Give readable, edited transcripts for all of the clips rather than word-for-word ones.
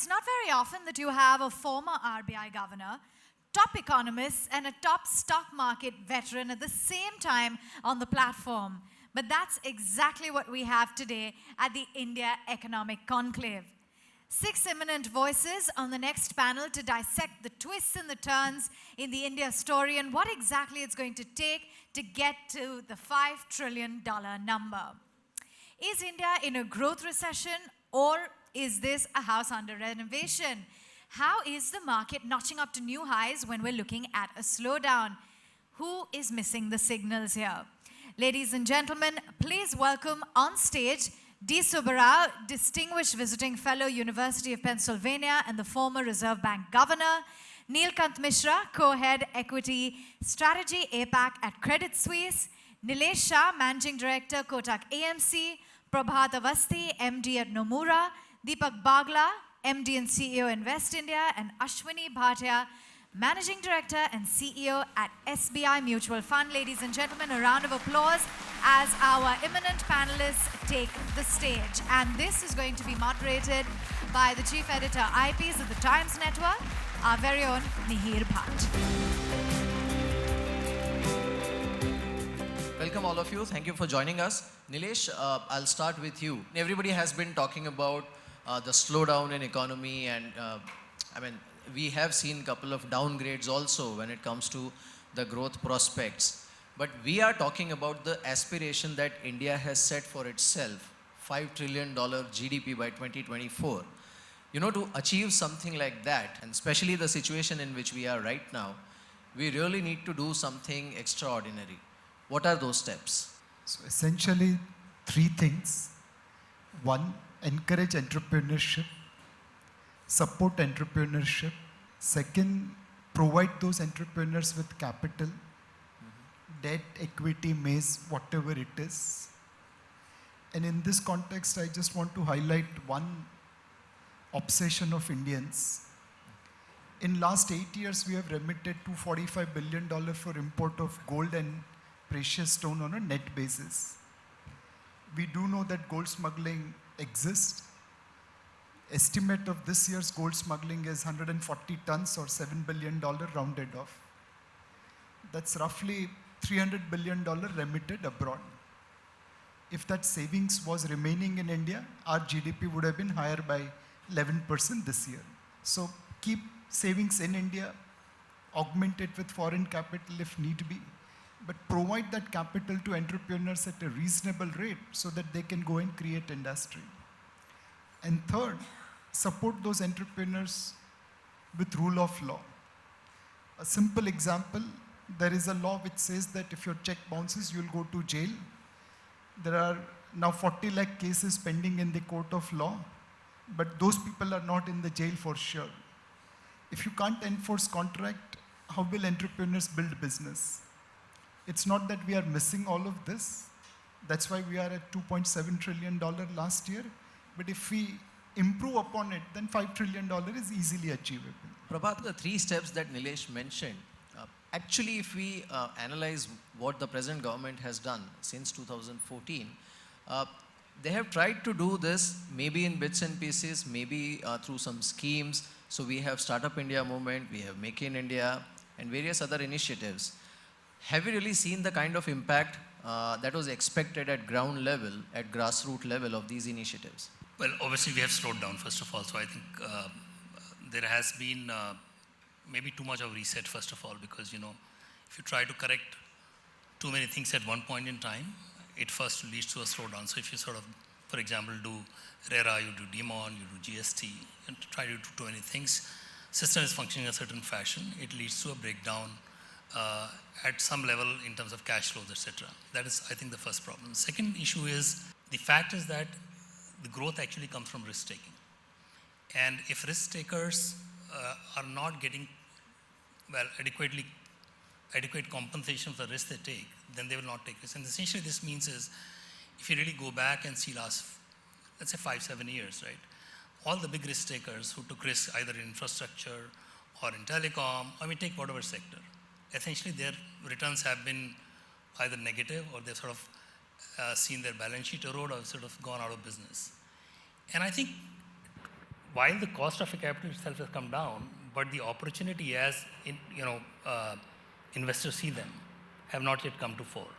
it's not very often that you have a former RBI governor, top economist, and a top stock market veteran at the same time on the platform. But that's exactly what we have today at the India Economic Conclave. 6 eminent voices on the next panel to dissect the twists and the turns in the India story and what exactly it's going to take to get to the $5 trillion number. Is India in a growth recession, or is this a house under renovation? How is the market notching up to new highs when we're looking at a slowdown? Who is missing the signals here? Ladies and gentlemen, please welcome on stage D. Subbarao, Distinguished Visiting Fellow, University of Pennsylvania and the former Reserve Bank Governor; Neelkant Mishra, Co-Head Equity Strategy APAC at Credit Suisse; Nilesh Shah, Managing Director, Kotak AMC; Prabhat Avasthi, MD at Nomura; Deepak Bagla, MD and CEO Invest India; and Ashwini Bhatia, Managing Director and CEO at SBI Mutual Fund. Ladies and gentlemen, a round of applause as our eminent panelists take the stage. And this is going to be moderated by the Chief Editor IPs of the Times Network, our very own Mihir Bhatt. Welcome all of you. Thank you for joining us. Nilesh, I'll start with you. Everybody has been talking about the slowdown in economy, and we have seen a couple of downgrades also when it comes to the growth prospects. But we are talking about the aspiration that India has set for itself, $5 trillion GDP by 2024. You know, to achieve something like that, and especially the situation in which we are right now, we really need to do something extraordinary. What are those steps? So essentially, 3 things. 1, encourage entrepreneurship. Support entrepreneurship. Second, provide those entrepreneurs with capital, debt, equity, maize, whatever it is. And in this context, I just want to highlight one obsession of Indians. In last 8 years, we have remitted $245 billion for import of gold and precious stone on a net basis. We do know that gold smuggling exists. Estimate of this year's gold smuggling is 140 tons or $7 billion rounded off. That's roughly $300 billion remitted abroad. If that savings was remaining in India, our GDP would have been higher by 11% this year. So keep savings in India, augment it with foreign capital if need be, but provide that capital to entrepreneurs at a reasonable rate so that they can go and create industry. And third, support those entrepreneurs with rule of law. A simple example, there is a law which says that if your check bounces, you'll go to jail. There are now 40 lakh cases pending in the court of law, but those people are not in the jail for sure. If you can't enforce contract, how will entrepreneurs build business? It's not that we are missing all of this. That's why we are at $2.7 trillion last year. But if we improve upon it, then $5 trillion is easily achievable. Prabhat, the 3 steps that Nilesh mentioned, actually if we analyze what the present government has done since 2014, they have tried to do this maybe in bits and pieces, maybe through some schemes. So we have Startup India movement, we have Make in India, and various other initiatives. Have you really seen the kind of impact that was expected at ground level, at grassroots level of these initiatives? Well, obviously we have slowed down, first of all. So I think there has been maybe too much of reset, first of all, because, you know, if you try to correct too many things at one point in time, it first leads to a slowdown. So if you sort of, for example, do RERA, you do DMON, you do GST, and try to do too many things, system is functioning in a certain fashion, it leads to a breakdown at some level in terms of cash flows, etc. That is, I think, the first problem. The second issue is, the fact is that the growth actually comes from risk taking. And if risk takers are not getting, well, adequate compensation for the risk they take, then they will not take risks. And essentially this means is, if you really go back and see last, let's say 5-7 years, right? All the big risk takers who took risks either in infrastructure or in telecom, I mean, take whatever sector, essentially their returns have been either negative or they've sort of seen their balance sheet erode or sort of gone out of business. And I think while the cost of capital itself has come down, but the opportunity as investors see them have not yet come to fore.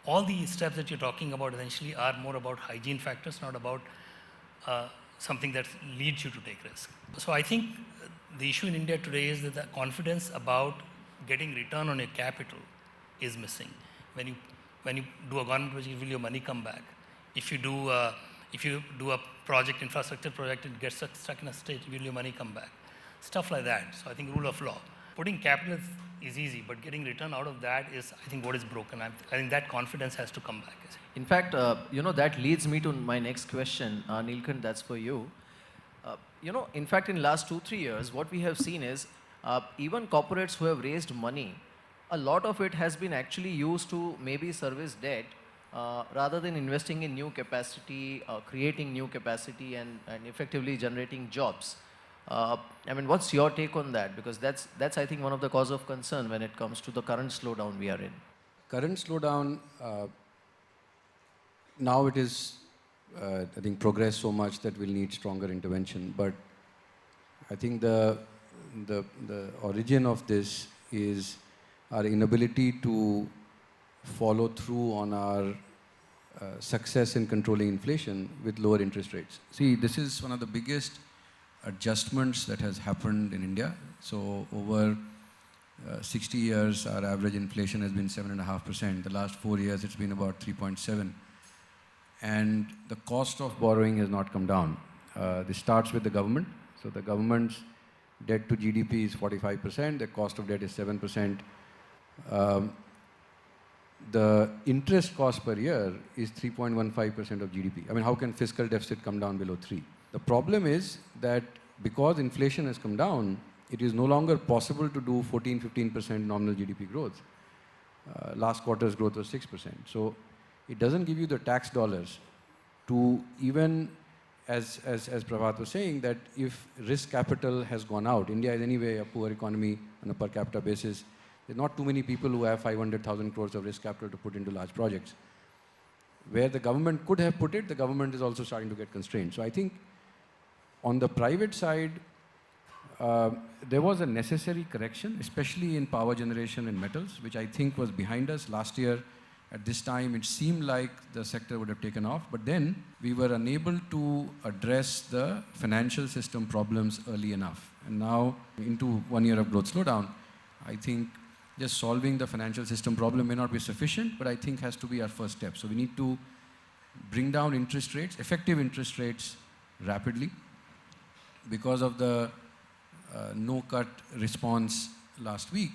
All the steps that you're talking about essentially are more about hygiene factors, not about something that leads you to take risk. So I think the issue in India today is that the confidence about getting return on your capital is missing. When you do a government project, will your money come back? If you do a project, infrastructure project, it gets stuck in a state, will your money come back? Stuff like that. So I think rule of law. Putting capital is easy, but getting return out of that is, I think, what is broken. I think that confidence has to come back. In fact, that leads me to my next question. Neelkant, that's for you. In fact, in last 2-3 years, what we have seen is even corporates who have raised money, a lot of it has been actually used to maybe service debt rather than investing in new capacity, creating new capacity and effectively generating jobs. What's your take on that? Because that's I think one of the cause of concern when it comes to the current slowdown we are in. Current slowdown, now it is, I think, progressed so much that we'll need stronger intervention. But I think the origin of this is our inability to follow through on our success in controlling inflation with lower interest rates. See, this is one of the biggest adjustments that has happened in India. So over 60 years, our average inflation has been 7.5%. The last 4 years, it's been about 3.7. And the cost of borrowing has not come down. This starts with the government. So the government's debt to GDP is 45%. The cost of debt is 7%. The interest cost per year is 3.15% of GDP. How can fiscal deficit come down below 3? The problem is that because inflation has come down, it is no longer possible to do 14-15% nominal GDP growth. Last quarter's growth was 6%. So it doesn't give you the tax dollars to even, as Prabhat was saying, that if risk capital has gone out, India is anyway a poor economy on a per capita basis. There's not too many people who have 500,000 crores of risk capital to put into large projects. Where the government could have put it, the government is also starting to get constrained. So I think on the private side, there was a necessary correction, especially in power generation and metals, which I think was behind us. Last year, at this time, it seemed like the sector would have taken off, but then we were unable to address the financial system problems early enough. And now, into 1 year of growth slowdown, I think just solving the financial system problem may not be sufficient, but I think has to be our first step. So we need to bring down interest rates, effective interest rates, rapidly. Because of the no-cut response last week,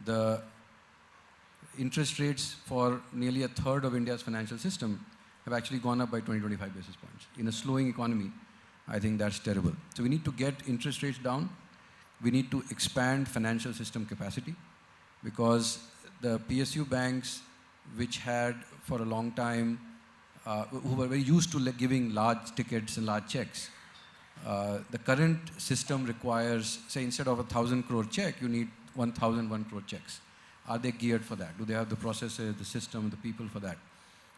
the interest rates for nearly a third of India's financial system have actually gone up by 20-25 basis points. In a slowing economy, I think that's terrible. So we need to get interest rates down. We need to expand financial system capacity, because the PSU banks, which had for a long time, who were very used to giving large tickets and large checks, the current system requires, say, instead of 1,000 crore check, you need 1,001 crore checks. Are they geared for that? Do they have the processes, the system, the people for that?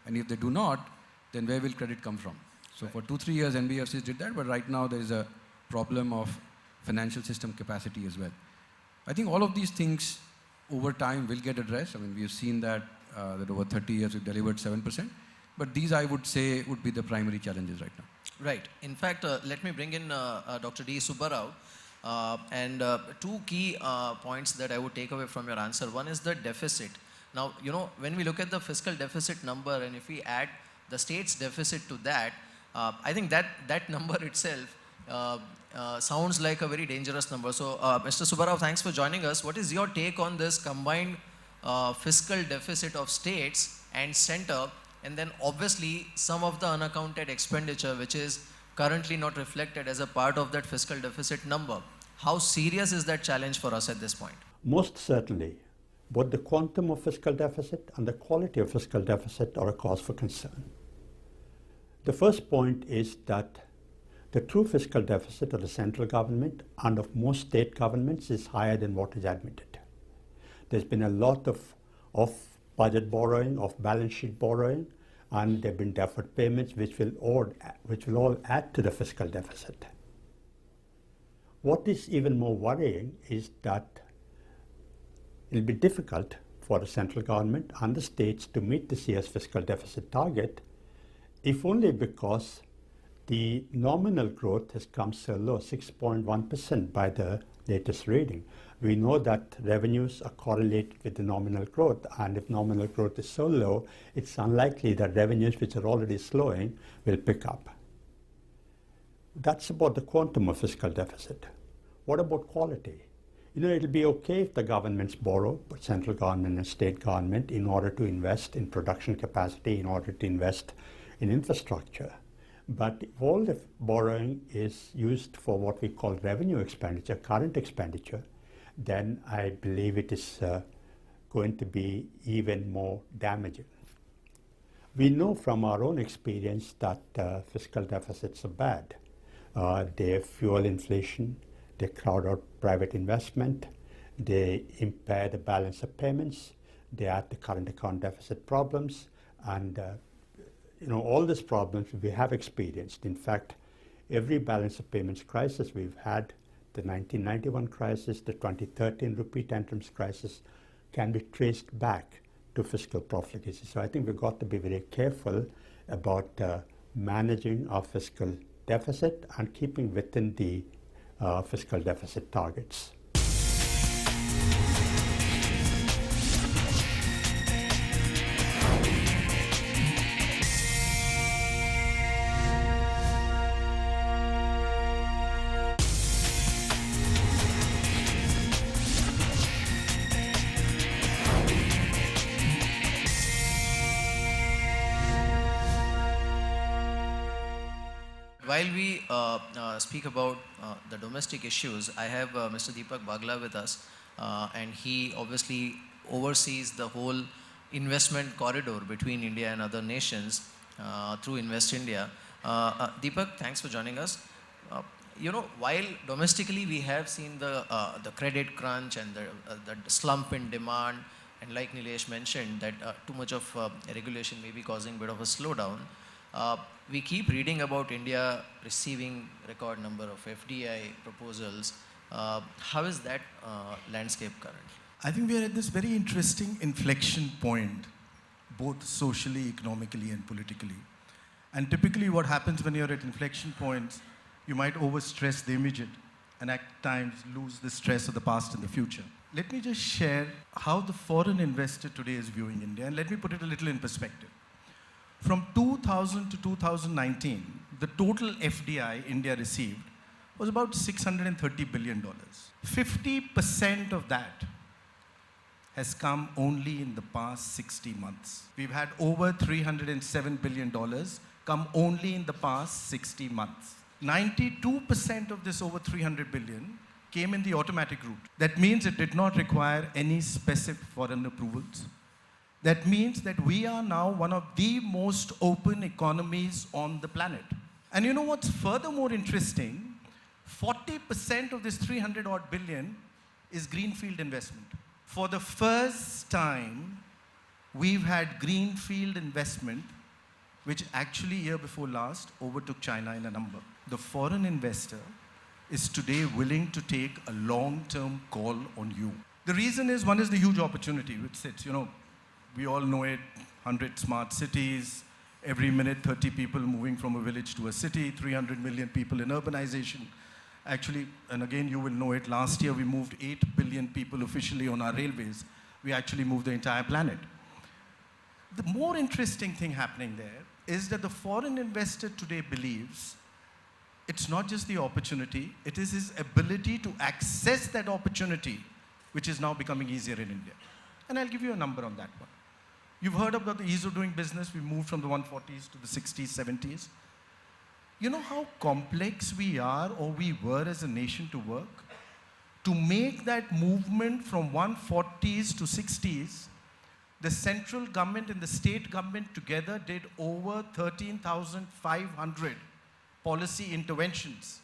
And if they do not, then where will credit come from? So for 2-3 years, NBFCs did that, but right now there is a problem of financial system capacity as well. I think all of these things over time will get addressed. We have seen that over 30 years we've delivered 7%. But these, I would say, would be the primary challenges right now. Right. In fact, let me bring in Dr. D. Subbarao. And two key points that I would take away from your answer. One is the deficit. Now, when we look at the fiscal deficit number, and if we add the state's deficit to that, I think that number itself sounds like a very dangerous number. So, Mr. Subbarao, thanks for joining us. What is your take on this combined fiscal deficit of states and center, and then obviously some of the unaccounted expenditure which is currently not reflected as a part of that fiscal deficit number? How serious is that challenge for us at this point? Most certainly. Both the quantum of fiscal deficit and the quality of fiscal deficit are a cause for concern. The first point is that the true fiscal deficit of the central government and of most state governments is higher than what is admitted. There's been a lot of budget borrowing, of balance sheet borrowing, and there have been deferred payments which will all add to the fiscal deficit. What is even more worrying is that it will be difficult for the central government and the states to meet this year's fiscal deficit target, if only because the nominal growth has come so low, 6.1% by the latest reading. We know that revenues are correlated with the nominal growth, and if nominal growth is so low, it's unlikely that revenues which are already slowing will pick up. That's about the quantum of fiscal deficit. What about quality? It'll be okay if the governments borrow, but central government and state government, in order to invest in production capacity, in order to invest in infrastructure. But if all the borrowing is used for what we call revenue expenditure, current expenditure, then I believe it is going to be even more damaging. We know from our own experience that fiscal deficits are bad. They fuel inflation, they crowd out private investment, they impair the balance of payments, they add to current account deficit problems, and all these problems we have experienced. In fact, every balance of payments crisis we've had, the 1991 crisis, the 2013 rupee tantrums crisis, can be traced back to fiscal profligacy. So I think we've got to be very careful about managing our fiscal deficit and keeping within the fiscal deficit targets. While we speak about the domestic issues, I have Mr. Deepak Bagla with us, and he obviously oversees the whole investment corridor between India and other nations through Invest India. Deepak, thanks for joining us. While domestically we have seen the credit crunch and the slump in demand, and like Nilesh mentioned, that too much of regulation may be causing a bit of a slowdown. We keep reading about India receiving record number of FDI proposals. How is that landscape currently? I think we are at this very interesting inflection point, both socially, economically, and politically. And typically what happens when you're at inflection points, you might overstress the immediate and at times lose the stress of the past and the future. Let me just share how the foreign investor today is viewing India, and let me put it a little in perspective. From 2000 to 2019, the total FDI India received was about $630 billion. 50% of that has come only in the past 60 months. We've had over $307 billion come only in the past 60 months. 92% of this over 300 billion came in the automatic route. That means it did not require any specific foreign approvals. That means that we are now one of the most open economies on the planet. And you know what's furthermore interesting? 40% of this 300 odd billion is greenfield investment. For the first time, we've had greenfield investment, which actually year before last overtook China in a number. The foreign investor is today willing to take a long-term call on you. The reason is, one is the huge opportunity which sits, we all know it, 100 smart cities, every minute 30 people moving from a village to a city, 300 million people in urbanization. Actually, and again you will know it, last year we moved 8 billion people officially on our railways. We actually moved the entire planet. The more interesting thing happening there is that the foreign investor today believes it's not just the opportunity, it is his ability to access that opportunity which is now becoming easier in India. And I'll give you a number on that one. You've heard about the ease of doing business. We moved from the 140s to the 60s, 70s. You know how complex we are, or we were as a nation, to work? To make that movement from 140s to 60s, the central government and the state government together did over 13,500 policy interventions.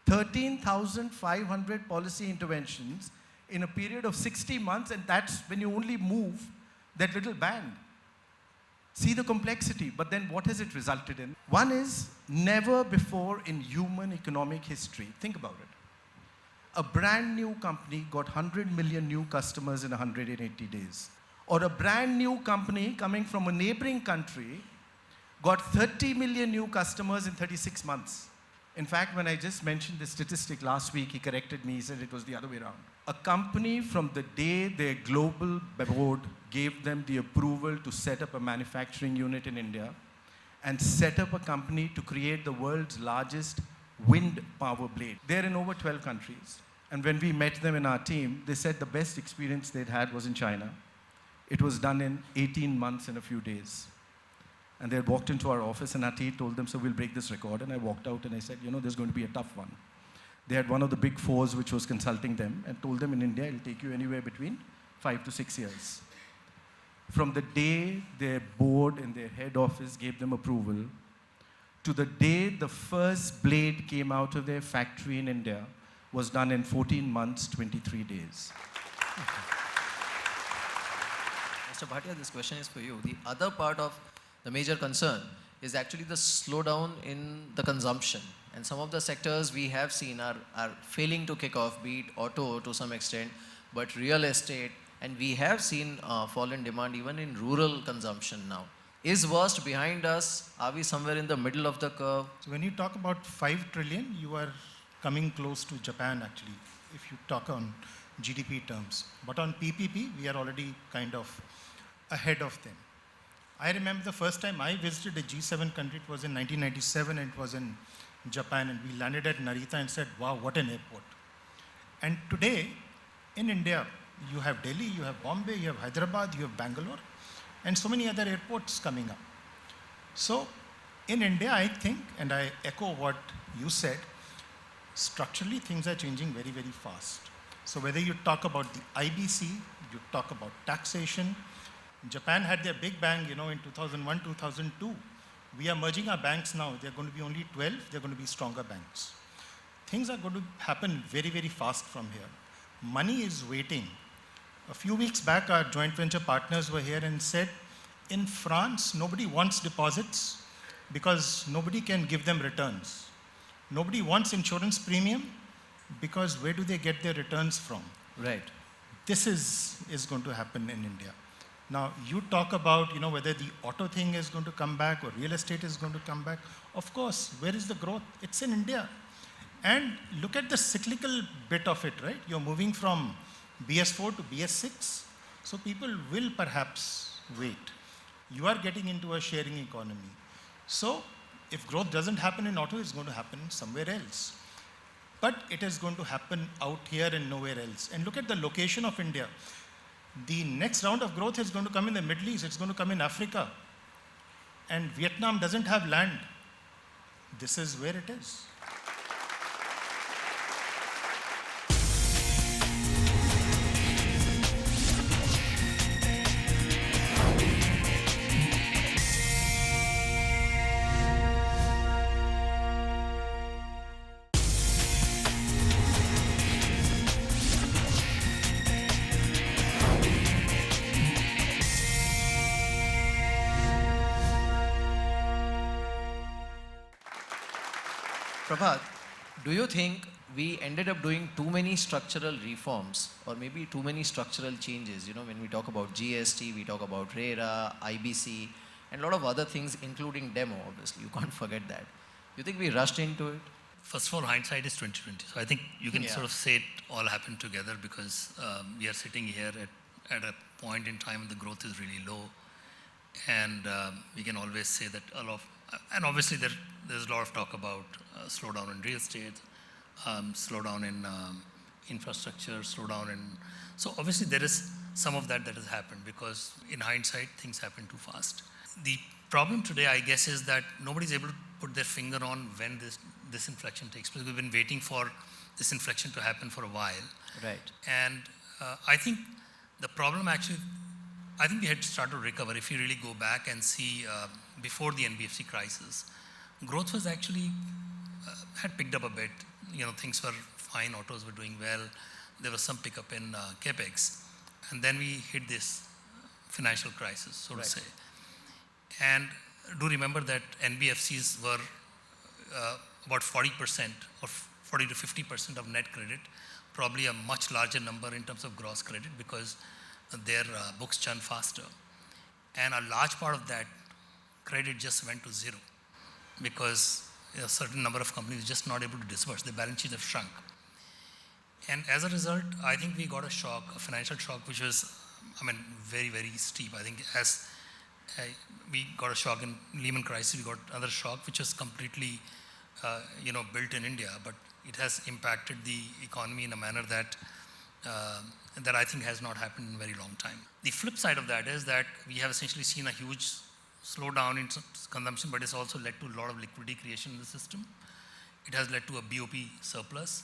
13,500 policy interventions in a period of 60 months, and that's when you only move that little band. See the complexity, but then what has it resulted in? One is never before in human economic history, think about it. A brand new company got 100 million new customers in 180 days. Or a brand new company coming from a neighboring country got 30 million new customers in 36 months. In fact, when I just mentioned the statistic last week, he corrected me, he said it was the other way around. A company, from the day their global board gave them the approval to set up a manufacturing unit in India and set up a company to create the world's largest wind power blade. They're in over 12 countries. And when we met them in our team, they said the best experience they'd had was in China. It was done in 18 months and a few days. And they had walked into our office and Ati told them, so we'll break this record. And I walked out and I said, you know, there's going to be a tough one. They had one of the big fours which was consulting them and told them in India, it'll take you anywhere between 5 to 6 years. From the day their board and their head office gave them approval to the day the first blade came out of their factory in India was done in 14 months, 23 days. Mr. Bhatia, this question is for you. The other part of the major concern is actually the slowdown in the consumption. And some of the sectors we have seen are failing to kick off, be it auto to some extent, but real estate, and we have seen fall in demand even in rural consumption now. Is worst behind us? Are we somewhere in the middle of the curve? So when you talk about 5 trillion, you are coming close to Japan actually, if you talk on GDP terms. But on PPP, we are already kind of ahead of them. I remember the first time I visited a G7 country, it was in 1997, and it was in Japan, and we landed at Narita and said, wow, what an airport. And today, in India, you have Delhi, you have Bombay, you have Hyderabad, you have Bangalore, and so many other airports coming up. So, in India, I think, and I echo what you said, structurally things are changing very, very fast. So whether you talk about the IBC, you talk about taxation, Japan had their big bang, you know, in 2001, 2002. We are merging our banks now. They're going to be only 12. They're going to be stronger banks. Things are going to happen very, very fast from here. Money is waiting. A few weeks back, our joint venture partners were here and said, in France, nobody wants deposits because nobody can give them returns. Nobody wants insurance premium because where do they get their returns from? Right. This is going to happen in India. Now, you talk about, you know, whether the auto thing is going to come back or real estate is going to come back. Of course, where is the growth? It's in India. And look at the cyclical bit of it, right? You're moving from BS4 to BS6. So people will perhaps wait. You are getting into a sharing economy. So if growth doesn't happen in auto, it's going to happen somewhere else. But it is going to happen out here and nowhere else. And look at the location of India. The next round of growth is going to come in the Middle East. It's going to come in Africa. And Vietnam doesn't have land. This is where it is. Prabhat, do you think we ended up doing too many structural reforms or maybe too many structural changes? You know, when we talk about GST, we talk about RERA, IBC, and a lot of other things, including demo, obviously. You can't forget that. You think we rushed into it? First of all, hindsight is 2020. So I think you can sort of say it all happened together because we are sitting here at a point in time when the growth is really low. And we can always say that a lot of, and obviously there's a lot of talk about slowdown in real estate, slowdown in infrastructure, slowdown in, so obviously there is some of that has happened because in hindsight, things happen too fast. The problem today, I guess, is that nobody's able to put their finger on when this inflection takes place. We've been waiting for this inflection to happen for a while. Right. And I think the problem actually, I think we had to start to recover. If you really go back and see before the NBFC crisis, growth was actually, had picked up a bit. You know, things were fine, autos were doing well. There was some pickup in CapEx. And then we hit this financial crisis, so to say. And do remember that NBFCs were about 40% or 40 to 50% of net credit, probably a much larger number in terms of gross credit because their books churn faster. And a large part of that credit just went to zero because a certain number of companies just not able to disburse. The balance sheets have shrunk. And as a result, I think we got a shock, a financial shock, which was, very, very steep. I think as we got a shock in Lehman crisis, we got another shock, which was completely, built in India, but it has impacted the economy in a manner that that I think has not happened in a very long time. The flip side of that is that we have essentially seen a huge slowdown in consumption, but it's also led to a lot of liquidity creation in the system. It has led to a BOP surplus.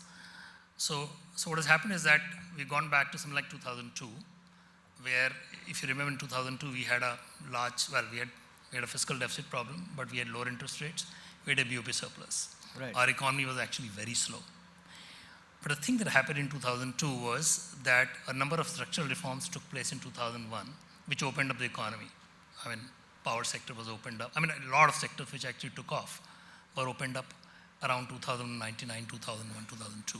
So what has happened is that we've gone back to something like 2002, where if you remember in 2002, we had a we had a fiscal deficit problem, but we had lower interest rates, we had a BOP surplus. Right. Our economy was actually very slow. But the thing that happened in 2002 was that a number of structural reforms took place in 2001, which opened up the economy. Power sector was opened up. A lot of sectors which actually took off were opened up around 2099, 2001, 2002.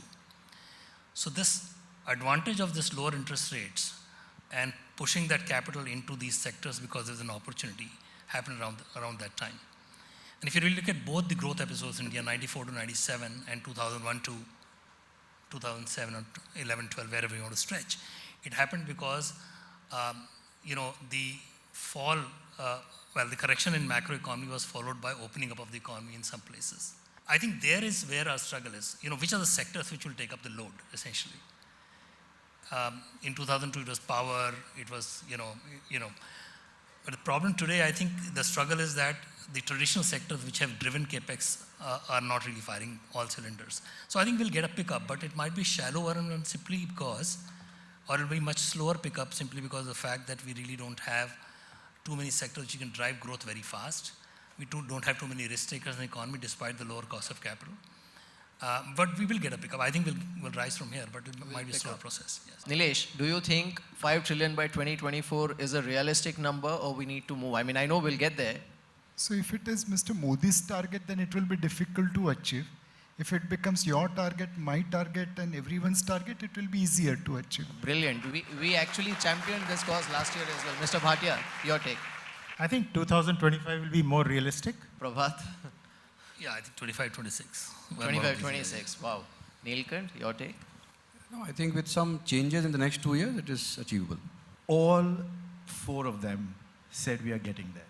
So this advantage of this lower interest rates and pushing that capital into these sectors because there's an opportunity happened around that time. And if you really look at both the growth episodes in India, 94 to 97 and 2001 to 2007 or 11, 12, wherever you want to stretch, it happened because, the fall, the correction in macroeconomy was followed by opening up of the economy in some places. I think there is where our struggle is. Which are the sectors which will take up the load, essentially. In 2002, it was power, it was, But the problem today, I think the struggle is that the traditional sectors which have driven capex are not really firing all cylinders. So I think we'll get a pickup, but it might be shallower and simply because, or it'll be much slower pickup simply because of the fact that we really don't have too many sectors which you can drive growth very fast. We don't have too many risk takers in the economy despite the lower cost of capital. But we will get a pickup. I think we'll rise from here, but it might be a slower process. Yes. Nilesh, do you think 5 trillion by 2024 is a realistic number or we need to move? I know we'll get there. So if it is Mr. Modi's target, then it will be difficult to achieve. If it becomes your target, my target, and everyone's target, it will be easier to achieve. Brilliant. We actually championed this cause last year as well. Mr. Bhatia, your take. I think 2025 will be more realistic. Prabhat? Yeah, I think 25, 26. 25, 26. Wow. Neelkant, your take? No, I think with some changes in the next 2 years, it is achievable. All 4 of them said we are getting there.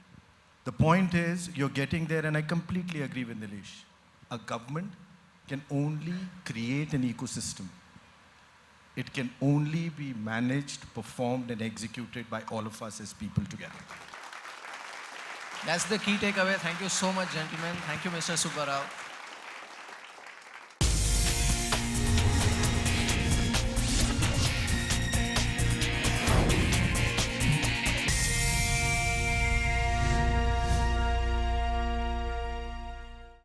The point is, you're getting there, and I completely agree with Nilesh. A government can only create an ecosystem. It can only be managed, performed, and executed by all of us as people together. That's the key takeaway. Thank you so much, gentlemen. Thank you, Mr. Subbarao.